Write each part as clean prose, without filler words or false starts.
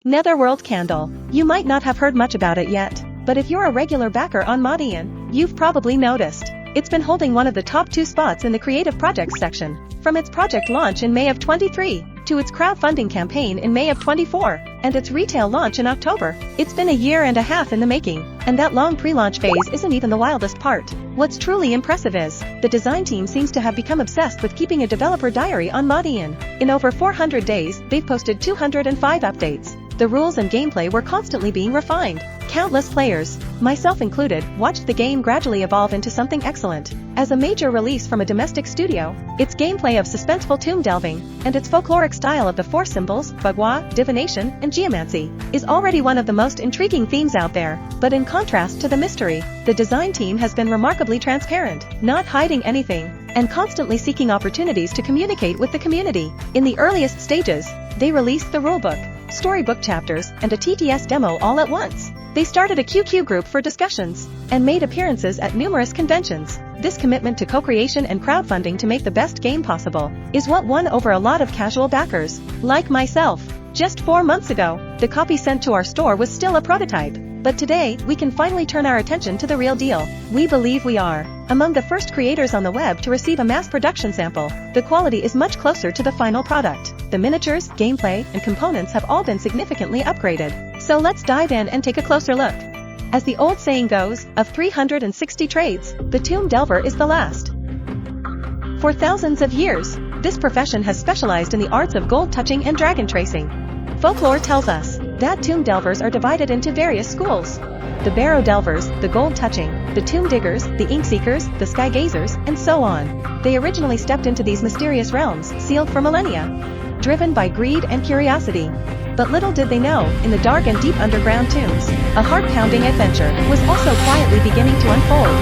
Netherworld Candle. You might not have heard much about it yet, but if you're a regular backer on Modian, you've probably noticed. It's been holding one of the top 2 spots in the creative projects section. From its project launch in May of 23, to its crowdfunding campaign in May of 24, and its retail launch in October, it's been a year and a half in the making, and that long pre-launch phase isn't even the wildest part. What's truly impressive is, the design team seems to have become obsessed with keeping a developer diary on Modian. In over 400 days, they've posted 205 updates. The rules and gameplay were constantly being refined. Countless players, myself included, watched the game gradually evolve into something excellent. As a major release from a domestic studio, its gameplay of suspenseful tomb delving, and its folkloric style of the four symbols, bagua, divination, and geomancy, is already one of the most intriguing themes out there. But in contrast to the mystery, the design team has been remarkably transparent, not hiding anything, and constantly seeking opportunities to communicate with the community. In the earliest stages, they released the rulebook, storybook chapters, and a TTS demo all at once. They started a QQ group for discussions, and made appearances at numerous conventions. This commitment to co-creation and crowdfunding to make the best game possible is what won over a lot of casual backers, like myself. Just 4 months ago, the copy sent to our store was still a prototype. But today, we can finally turn our attention to the real deal. We believe we are among the first creators on the web to receive a mass production sample. The quality is much closer to the final product. The miniatures, gameplay, and components have all been significantly upgraded. So let's dive in and take a closer look. As the old saying goes, of 360 trades, the tomb delver is the last. For thousands of years, this profession has specialized in the arts of gold touching and dragon tracing. Folklore tells us that tomb delvers are divided into various schools. The barrow delvers, the gold touching, the tomb diggers, the ink seekers, the sky gazers, and so on. They originally stepped into these mysterious realms, sealed for millennia, driven by greed and curiosity. But little did they know, in the dark and deep underground tombs, a heart-pounding adventure was also quietly beginning to unfold.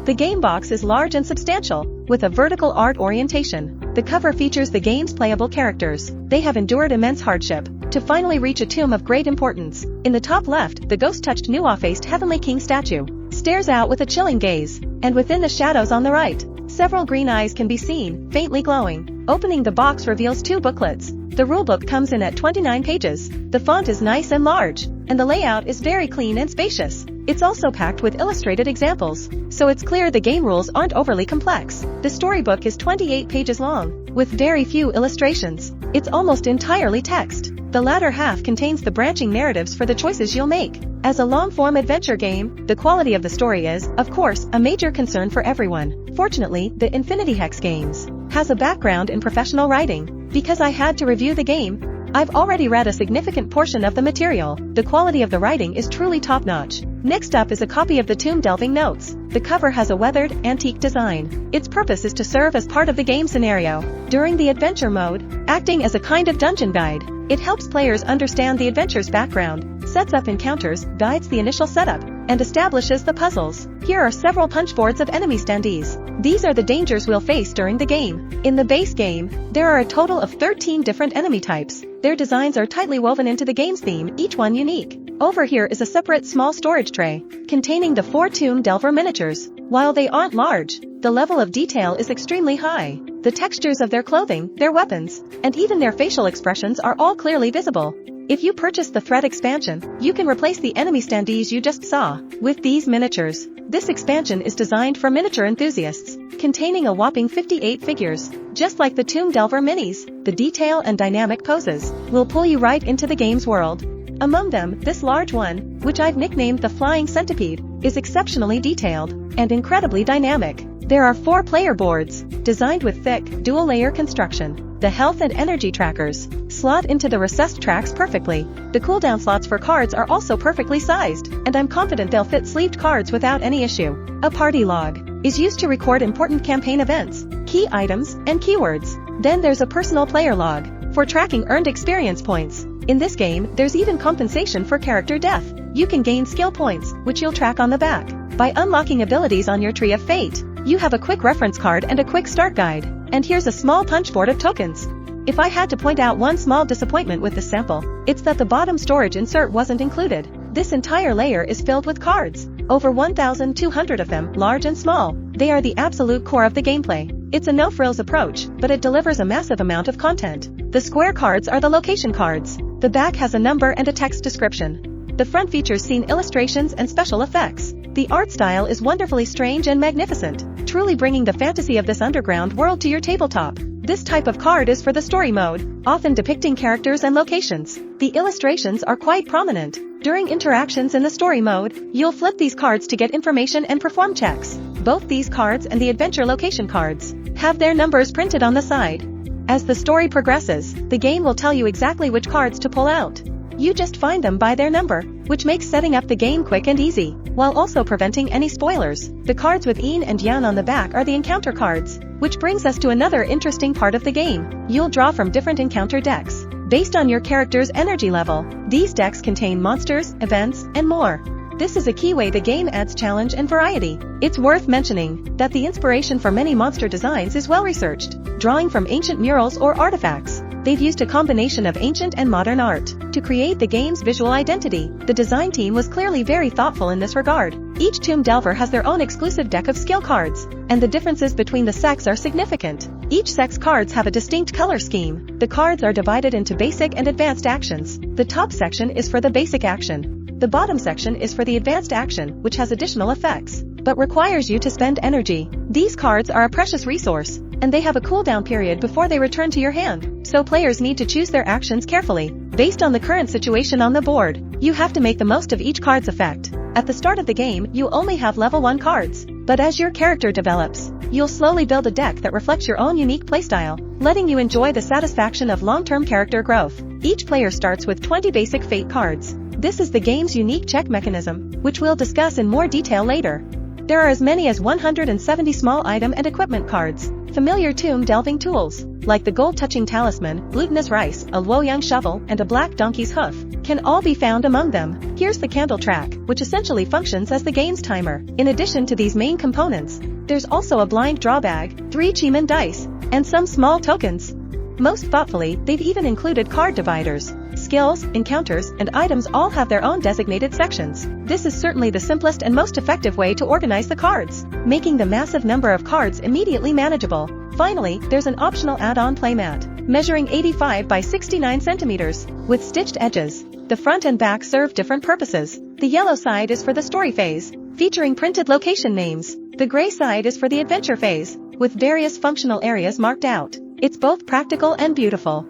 The game box is large and substantial, with a vertical art orientation. The cover features the game's playable characters. They have endured immense hardship to finally reach a tomb of great importance. In the top left, the ghost-touched Nuwa-faced Heavenly King statue stares out with a chilling gaze, and within the shadows on the right, several green eyes can be seen, faintly glowing. Opening the box reveals 2 booklets. The rulebook comes in at 29 pages. The font is nice and large, and the layout is very clean and spacious. It's also packed with illustrated examples, so it's clear the game rules aren't overly complex. The storybook is 28 pages long, with very few illustrations. It's almost entirely text. The latter half contains the branching narratives for the choices you'll make. As a long-form adventure game, the quality of the story is, of course, a major concern for everyone. Fortunately, the Infinity Hex Games has a background in professional writing. Because I had to review the game, I've already read a significant portion of the material. The quality of the writing is truly top-notch. Next up is a copy of the tomb delving notes. The cover has a weathered, antique design. Its purpose is to serve as part of the game scenario. During the adventure mode, acting as a kind of dungeon guide, it helps players understand the adventure's background, sets up encounters, guides the initial setup, and establishes the puzzles. Here are several punchboards of enemy standees. These are the dangers we'll face during the game. In the base game, there are a total of 13 different enemy types. Their designs are tightly woven into the game's theme, each one unique. Over here is a separate small storage tray, containing the 4 tomb delver miniatures. While they aren't large, the level of detail is extremely high. The textures of their clothing, their weapons, and even their facial expressions are all clearly visible. If you purchase the threat expansion, you can replace the enemy standees you just saw with these miniatures. This expansion is designed for miniature enthusiasts, containing a whopping 58 figures. Just like the Tomb Delver minis, the detail and dynamic poses will pull you right into the game's world. Among them, this large one, which I've nicknamed the Flying Centipede, is exceptionally detailed and incredibly dynamic. There are 4 player boards, designed with thick, dual-layer construction. The health and energy trackers slot into the recessed tracks perfectly. The cooldown slots for cards are also perfectly sized, and I'm confident they'll fit sleeved cards without any issue. A party log is used to record important campaign events, key items, and keywords. Then there's a personal player log for tracking earned experience points. In this game, there's even compensation for character death. You can gain skill points, which you'll track on the back. By unlocking abilities on your Tree of Fate, you have a quick reference card and a quick start guide. And here's a small punchboard of tokens. If I had to point out one small disappointment with this sample, it's that the bottom storage insert wasn't included. This entire layer is filled with cards. Over 1,200 of them, large and small. They are the absolute core of the gameplay. It's a no-frills approach, but it delivers a massive amount of content. The square cards are the location cards. The back has a number and a text description. The front features scene illustrations and special effects. The art style is wonderfully strange and magnificent, truly bringing the fantasy of this underground world to your tabletop. This type of card is for the story mode, often depicting characters and locations. The illustrations are quite prominent. During interactions in the story mode, you'll flip these cards to get information and perform checks. Both these cards and the adventure location cards have their numbers printed on the side. As the story progresses, the game will tell you exactly which cards to pull out. You just find them by their number, which makes setting up the game quick and easy, while also preventing any spoilers. The cards with yin and yang on the back are the encounter cards, which brings us to another interesting part of the game. You'll draw from different encounter decks. Based on your character's energy level, these decks contain monsters, events, and more. This is a key way the game adds challenge and variety. It's worth mentioning that the inspiration for many monster designs is well researched. Drawing from ancient murals or artifacts, they've used a combination of ancient and modern art to create the game's visual identity. The design team was clearly very thoughtful in this regard. Each Tomb Delver has their own exclusive deck of skill cards, and the differences between the sects are significant. Each sect's cards have a distinct color scheme. The cards are divided into basic and advanced actions. The top section is for the basic action. The bottom section is for the advanced action, which has additional effects, but requires you to spend energy. These cards are a precious resource, and they have a cooldown period before they return to your hand, so players need to choose their actions carefully. Based on the current situation on the board, you have to make the most of each card's effect. At the start of the game, you only have level 1 cards, but as your character develops, you'll slowly build a deck that reflects your own unique playstyle, letting you enjoy the satisfaction of long-term character growth. Each player starts with 20 basic fate cards. This is the game's unique check mechanism, which we'll discuss in more detail later. There are as many as 170 small item and equipment cards. Familiar tomb delving tools, like the gold-touching talisman, glutinous rice, a Luoyang shovel, and a black donkey's hoof, can all be found among them. Here's the candle track, which essentially functions as the game's timer. In addition to these main components, there's also a blind draw bag, 3 Chiman dice, and some small tokens. Most thoughtfully, they've even included card dividers. Skills, encounters, and items all have their own designated sections. This is certainly the simplest and most effective way to organize the cards, making the massive number of cards immediately manageable. Finally, there's an optional add-on playmat, measuring 85 by 69 centimeters, with stitched edges. The front and back serve different purposes. The yellow side is for the story phase, featuring printed location names. The gray side is for the adventure phase, with various functional areas marked out. It's both practical and beautiful.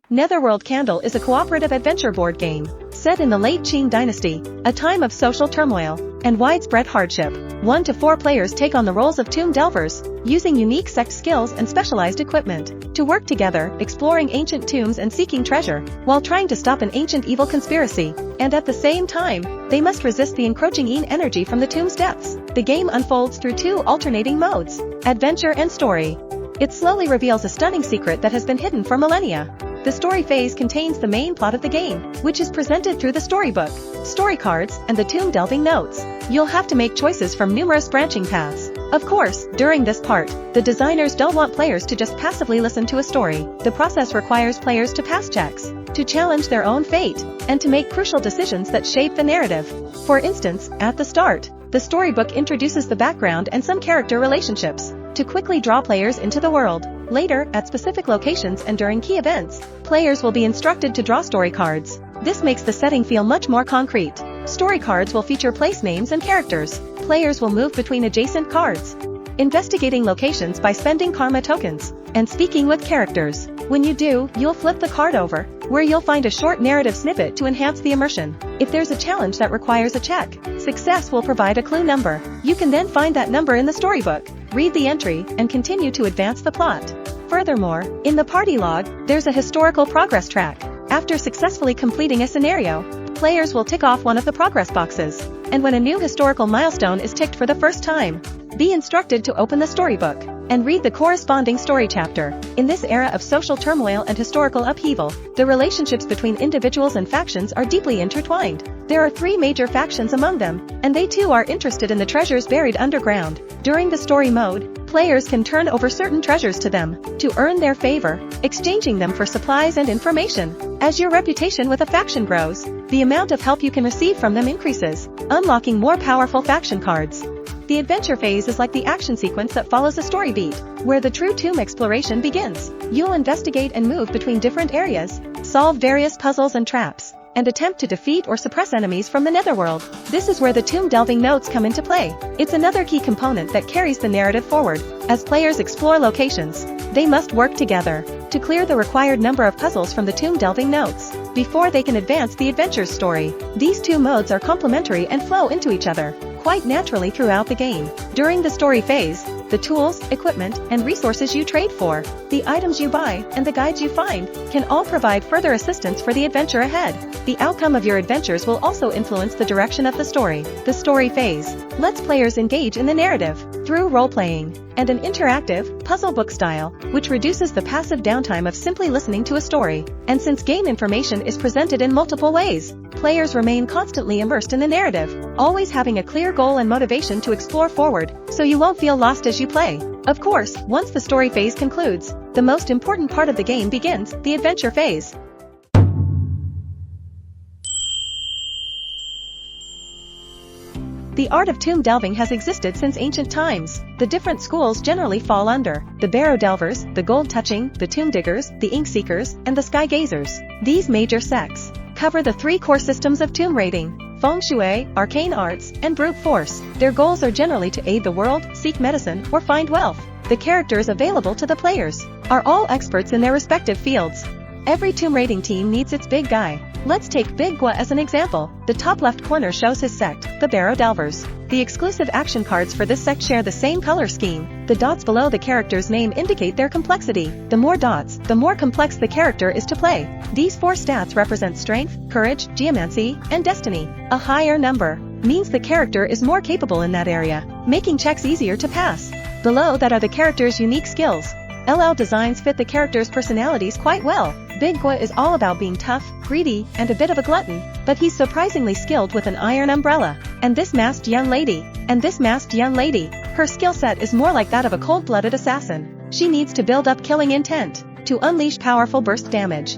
Netherworld Candle is a cooperative adventure board game, set in the late Qing Dynasty, a time of social turmoil and widespread hardship. 1 to 4 players take on the roles of tomb delvers, using unique sect skills and specialized equipment to work together, exploring ancient tombs and seeking treasure, while trying to stop an ancient evil conspiracy. And at the same time, they must resist the encroaching yin energy from the tomb's depths. The game unfolds through 2 alternating modes, adventure and story. It slowly reveals a stunning secret that has been hidden for millennia. The story phase contains the main plot of the game, which is presented through the storybook, story cards, and the tomb delving notes. You'll have to make choices from numerous branching paths. Of course, during this part, the designers don't want players to just passively listen to a story. The process requires players to pass checks, to challenge their own fate, and to make crucial decisions that shape the narrative. For instance, at the start, the storybook introduces the background and some character relationships, to quickly draw players into the world. Later, at specific locations and during key events, players will be instructed to draw story cards. This makes the setting feel much more concrete. Story cards will feature place names and characters. Players will move between adjacent cards, investigating locations by spending karma tokens, and speaking with characters. When you do, you'll flip the card over, where you'll find a short narrative snippet to enhance the immersion. If there's a challenge that requires a check, success will provide a clue number. You can then find that number in the storybook, read the entry, and continue to advance the plot. Furthermore, in the party log, there's a historical progress track. After successfully completing a scenario, players will tick off one of the progress boxes, and when a new historical milestone is ticked for the first time, be instructed to open the storybook and read the corresponding story chapter. In this era of social turmoil and historical upheaval, the relationships between individuals and factions are deeply intertwined. There are 3 major factions among them, and they too are interested in the treasures buried underground. During the story mode, players can turn over certain treasures to them to earn their favor, exchanging them for supplies and information. As your reputation with a faction grows, the amount of help you can receive from them increases, unlocking more powerful faction cards. The adventure phase is like the action sequence that follows a story beat, where the true tomb exploration begins. You'll investigate and move between different areas, solve various puzzles and traps, and attempt to defeat or suppress enemies from the Netherworld. This is where the tomb delving notes come into play. It's another key component that carries the narrative forward. As players explore locations, they must work together to clear the required number of puzzles from the tomb delving notes before they can advance the adventure's story. These two modes are complementary and flow into each other quite naturally throughout the game. During the story phase, the tools, equipment, and resources you trade for, the items you buy, and the guides you find, can all provide further assistance for the adventure ahead. The outcome of your adventures will also influence the direction of the story. The story phase lets players engage in the narrative through role-playing and an interactive, puzzle book style, which reduces the passive downtime of simply listening to a story. And since game information is presented in multiple ways, players remain constantly immersed in the narrative, always having a clear goal and motivation to explore forward, so you won't feel lost as you play. Of course, once the story phase concludes, the most important part of the game begins, the adventure phase. The art of tomb delving has existed since ancient times. The different schools generally fall under the barrow delvers, the gold touching, the tomb diggers, the ink seekers, and the sky gazers. These major sects cover the three core systems of tomb raiding: feng shui, arcane arts, and brute force. Their goals are generally to aid the world, seek medicine, or find wealth. The characters available to the players are all experts in their respective fields. Every tomb raiding team needs its big guy. Let's take Big Gua as an example. The top left corner shows his sect, the Barrow Delvers. The exclusive action cards for this sect share the same color scheme. The dots below the character's name indicate their complexity. The more dots, the more complex the character is to play. These four stats represent strength, courage, geomancy, and destiny. A higher number means the character is more capable in that area, making checks easier to pass. Below that are the character's unique skills. LL designs fit the character's personalities quite well. Big Gua is all about being tough, greedy, and a bit of a glutton, but he's surprisingly skilled with an iron umbrella. And this masked young lady, her skill set is more like that of a cold-blooded assassin. She needs to build up killing intent to unleash powerful burst damage.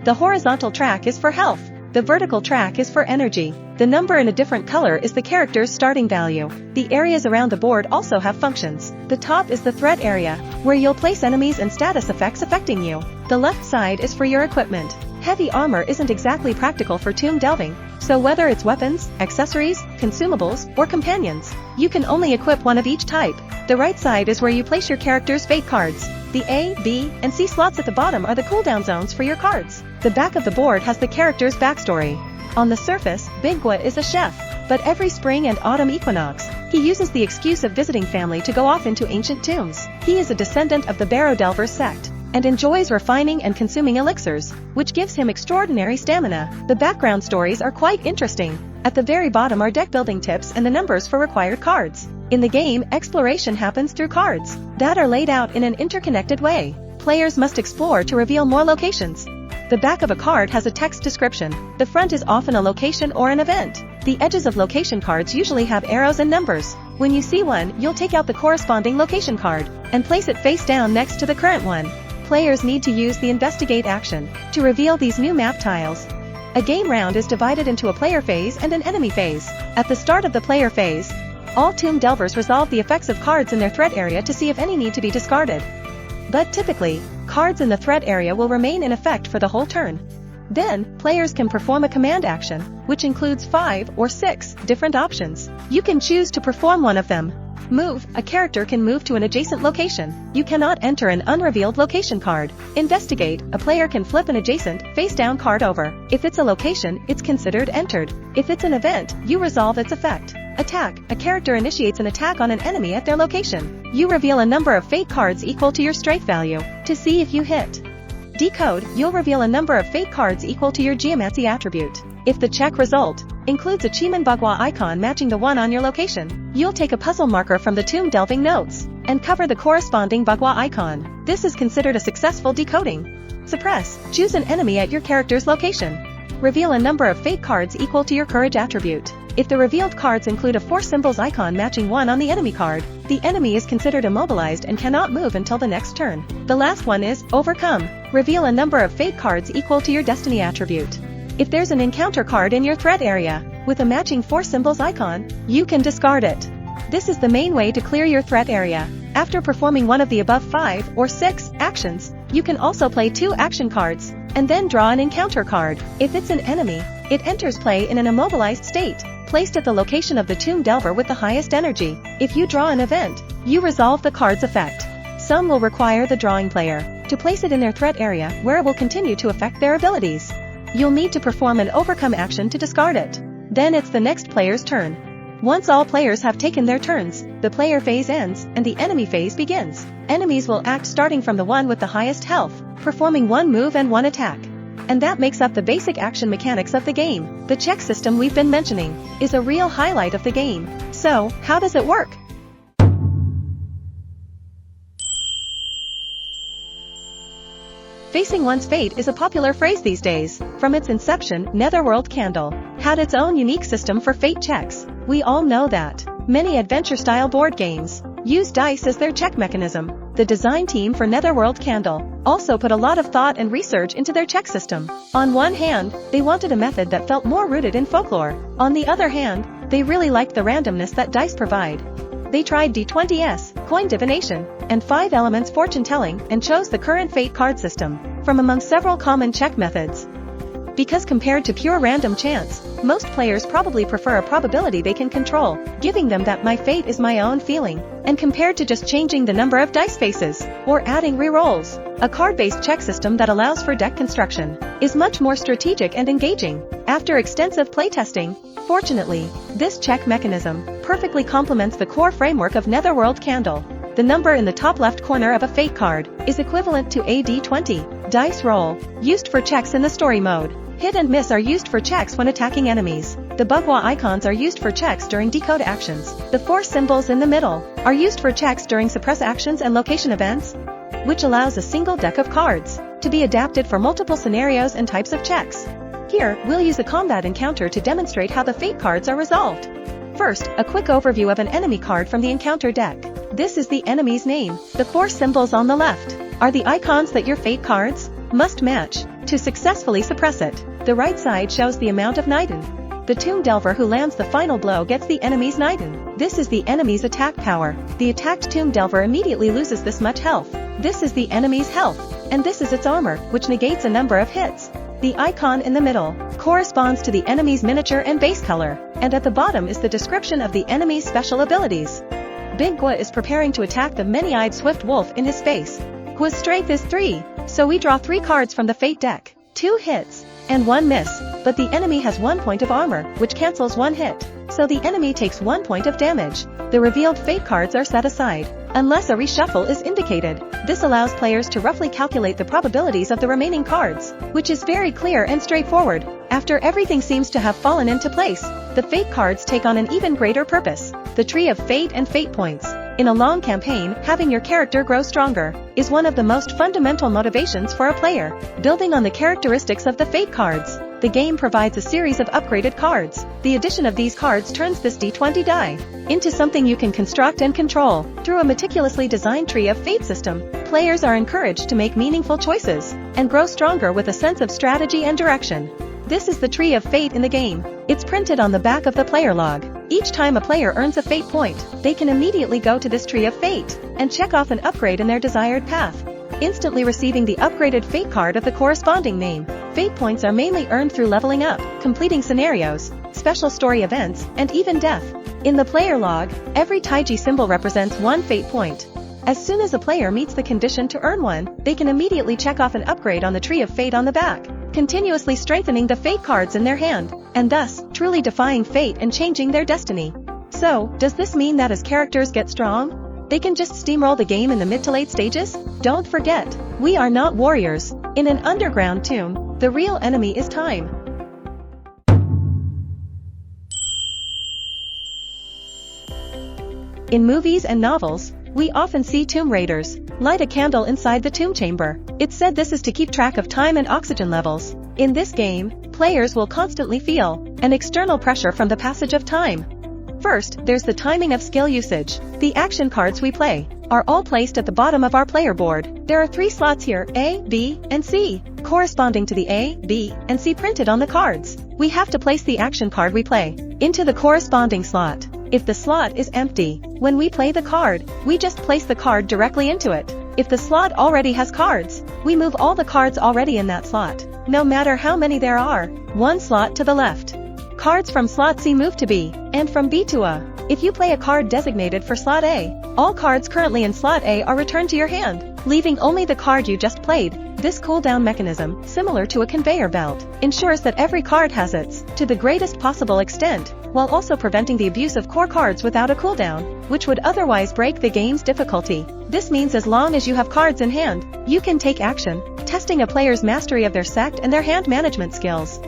The horizontal track is for health. The vertical track is for energy. The number in a different color is the character's starting value. The areas around the board also have functions. The top is the threat area, where you'll place enemies and status effects affecting you. The left side is for your equipment. Heavy armor isn't exactly practical for tomb delving, so whether it's weapons, accessories, consumables, or companions, you can only equip one of each type. The right side is where you place your character's fate cards. The A, B, and C slots at the bottom are the cooldown zones for your cards. The back of the board has the character's backstory. On the surface, Big Gua is a chef, but every spring and autumn equinox, he uses the excuse of visiting family to go off into ancient tombs. He is a descendant of the Barrow Delvers sect, and enjoys refining and consuming elixirs, which gives him extraordinary stamina. The background stories are quite interesting. At the very bottom are deck building tips and the numbers for required cards. In the game, exploration happens through cards that are laid out in an interconnected way. Players must explore to reveal more locations. The back of a card has a text description. The front is often a location or an event. The edges of location cards usually have arrows and numbers. When you see one, you'll take out the corresponding location card and place it face down next to the current one. Players need to use the investigate action to reveal these new map tiles. A game round is divided into a player phase and an enemy phase. At the start of the player phase, all tomb delvers resolve the effects of cards in their threat area to see if any need to be discarded. But typically, cards in the threat area will remain in effect for the whole turn. Then, players can perform a command action, which includes 5 or 6 different options. You can choose to perform one of them. Move, a character can move to an adjacent location. You cannot enter an unrevealed location card. Investigate, a player can flip an adjacent, face-down card over. If it's a location, it's considered entered. If it's an event, you resolve its effect. Attack, a character initiates an attack on an enemy at their location. You reveal a number of fate cards equal to your strength value to see if you hit. Decode, you'll reveal a number of fate cards equal to your geomancy attribute. If the check result includes a Chiman Bagua icon matching the one on your location, you'll take a puzzle marker from the tomb delving notes and cover the corresponding Bagua icon. This is considered a successful decoding. Suppress, choose an enemy at your character's location. Reveal a number of fate cards equal to your courage attribute. If the revealed cards include a 4 symbols icon matching one on the enemy card, the enemy is considered immobilized and cannot move until the next turn. The last one is Overcome. Reveal a number of fate cards equal to your destiny attribute. If there's an encounter card in your threat area, with a matching 4 symbols icon, you can discard it. This is the main way to clear your threat area. After performing one of the above 5 or 6 actions, you can also play 2 action cards, and then draw an encounter card. If it's an enemy, it enters play in an immobilized state, placed at the location of the Tomb Delver with the highest energy. If you draw an event, you resolve the card's effect. Some will require the drawing player to place it in their threat area where it will continue to affect their abilities. You'll need to perform an overcome action to discard it. Then it's the next player's turn. Once all players have taken their turns, the player phase ends and the enemy phase begins. Enemies will act starting from the one with the highest health, performing 1 move and 1 attack. And that makes up the basic action mechanics of the game. The check system we've been mentioning is a real highlight of the game. So, how does it work? Facing one's fate is a popular phrase these days. From its inception, Netherworld Candle had its own unique system for fate checks. We all know that. Many adventure-style board games use dice as their check mechanism. The design team for Netherworld Candle also put a lot of thought and research into their check system. On one hand, they wanted a method that felt more rooted in folklore. On the other hand, they really liked the randomness that dice provide. They tried D20s, coin divination, and 5 elements fortune telling and chose the current fate card system from among several common check methods. Because compared to pure random chance, most players probably prefer a probability they can control, giving them that my fate is my own feeling, and compared to just changing the number of dice faces, or adding re-rolls. A card-based check system that allows for deck construction is much more strategic and engaging. After extensive playtesting, fortunately, this check mechanism perfectly complements the core framework of Netherworld Candle. The number in the top left corner of a fate card is equivalent to a D20 dice roll, used for checks in the story mode. Hit and miss are used for checks when attacking enemies. The bugwa icons are used for checks during decode actions. The 4 symbols in the middle are used for checks during suppress actions and location events, which allows a single deck of cards to be adapted for multiple scenarios and types of checks. Here, we'll use a combat encounter to demonstrate how the fate cards are resolved. First, a quick overview of an enemy card from the encounter deck. This is the enemy's name. The 4 symbols on the left are the icons that your fate cards must match to successfully suppress it. The right side shows the amount of Niden. The Tomb Delver who lands the final blow gets the enemy's Niden. This is the enemy's attack power. The attacked Tomb Delver immediately loses this much health. This is the enemy's health, and this is its armor, which negates a number of hits. The icon in the middle corresponds to the enemy's miniature and base color, and at the bottom is the description of the enemy's special abilities. Big Gwa is preparing to attack the many-eyed swift wolf in his space. Gwa's strength is 3, so we draw 3 cards from the fate deck. 2 hits and 1 miss, but the enemy has 1 point of armor, which cancels 1 hit, so the enemy takes 1 point of damage. The revealed fate cards are set aside, unless a reshuffle is indicated. This allows players to roughly calculate the probabilities of the remaining cards, which is very clear and straightforward. After everything seems to have fallen into place, the fate cards take on an even greater purpose. The tree of fate and fate points. In a long campaign, having your character grow stronger is one of the most fundamental motivations for a player. Building on the characteristics of the fate cards, the game provides a series of upgraded cards. The addition of these cards turns this D20 die into something you can construct and control. Through a meticulously designed tree of fate system, players are encouraged to make meaningful choices and grow stronger with a sense of strategy and direction. This is the tree of fate in the game. It's printed on the back of the player log. Each time a player earns a fate point, they can immediately go to this tree of fate and check off an upgrade in their desired path, instantly receiving the upgraded fate card of the corresponding name. Fate points are mainly earned through leveling up, completing scenarios, special story events, and even death. In the player log, every Taiji symbol represents 1 fate point. As soon as a player meets the condition to earn 1, they can immediately check off an upgrade on the tree of fate on the back, continuously strengthening the fate cards in their hand, and thus, truly defying fate and changing their destiny. So, does this mean that as characters get strong, they can just steamroll the game in the mid to late stages? Don't forget, we are not warriors. In an underground tomb, the real enemy is time. In movies and novels, we often see tomb raiders light a candle inside the tomb chamber. It's said this is to keep track of time and oxygen levels, In this game, players will constantly feel an external pressure from the passage of time. First, there's the timing of skill usage. The action cards we play are all placed at the bottom of our player board. There are 3 slots here, A, B, and C, corresponding to the A, B, and C printed on the cards. We have to place the action card we play into the corresponding slot. If the slot is empty, when we play the card, we just place the card directly into it. If the slot already has cards, we move all the cards already in that slot, no matter how many there are, 1 slot to the left. Cards from slot C move to B, and from B to A. If you play a card designated for slot A, all cards currently in slot A are returned to your hand, leaving only the card you just played. This cooldown mechanism, similar to a conveyor belt, ensures that every card has its to the greatest possible extent, while also preventing the abuse of core cards without a cooldown, which would otherwise break the game's difficulty. This means as long as you have cards in hand, you can take action, testing a player's mastery of their sect and their hand management skills.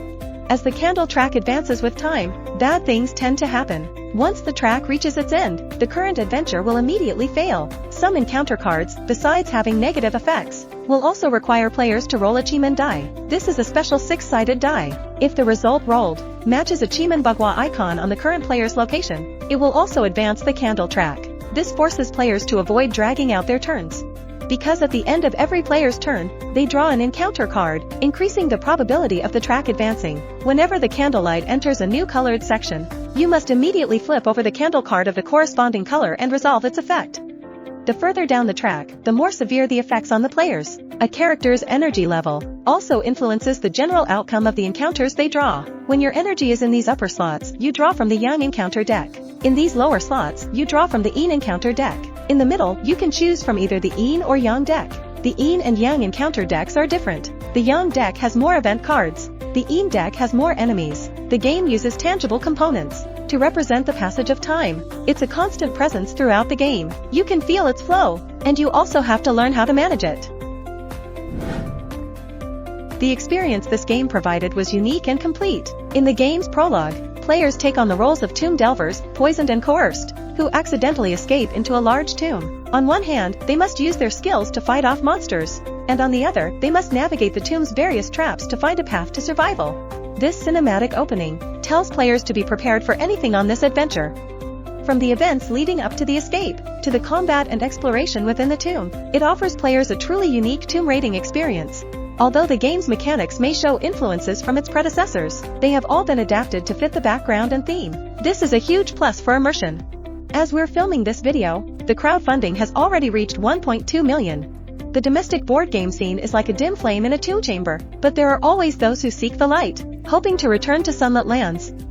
As the candle track advances with time, bad things tend to happen. Once the track reaches its end, the current adventure will immediately fail. Some encounter cards, besides having negative effects, will also require players to roll a Chiman die. This is a special 6-sided die. If the result rolled matches a Chiman Bagua icon on the current player's location, it will also advance the candle track. This forces players to avoid dragging out their turns, because at the end of every player's turn, they draw an encounter card, increasing the probability of the track advancing. Whenever the candlelight enters a new colored section, you must immediately flip over the candle card of the corresponding color and resolve its effect. The further down the track, the more severe the effects on the players. A character's energy level also influences the general outcome of the encounters they draw. When your energy is in these upper slots, you draw from the Yang encounter deck. In these lower slots, you draw from the Yin encounter deck. In the middle, you can choose from either the Yin or Yang deck. The Yin and Yang encounter decks are different. The Yang deck has more event cards. The Yin deck has more enemies. The game uses tangible components to represent the passage of time. It's a constant presence throughout the game. You can feel its flow, and you also have to learn how to manage it. The experience this game provided was unique and complete. In the game's prologue, players take on the roles of tomb delvers, poisoned and coerced, who accidentally escape into a large tomb. On one hand, they must use their skills to fight off monsters, and on the other, they must navigate the tomb's various traps to find a path to survival. This cinematic opening tells players to be prepared for anything on this adventure. From the events leading up to the escape, to the combat and exploration within the tomb, it offers players a truly unique tomb raiding experience. Although the game's mechanics may show influences from its predecessors, they have all been adapted to fit the background and theme. This is a huge plus for immersion. As we're filming this video, the crowdfunding has already reached 1.2 million. The domestic board game scene is like a dim flame in a tomb chamber, but there are always those who seek the light, hoping to return to sunlit lands.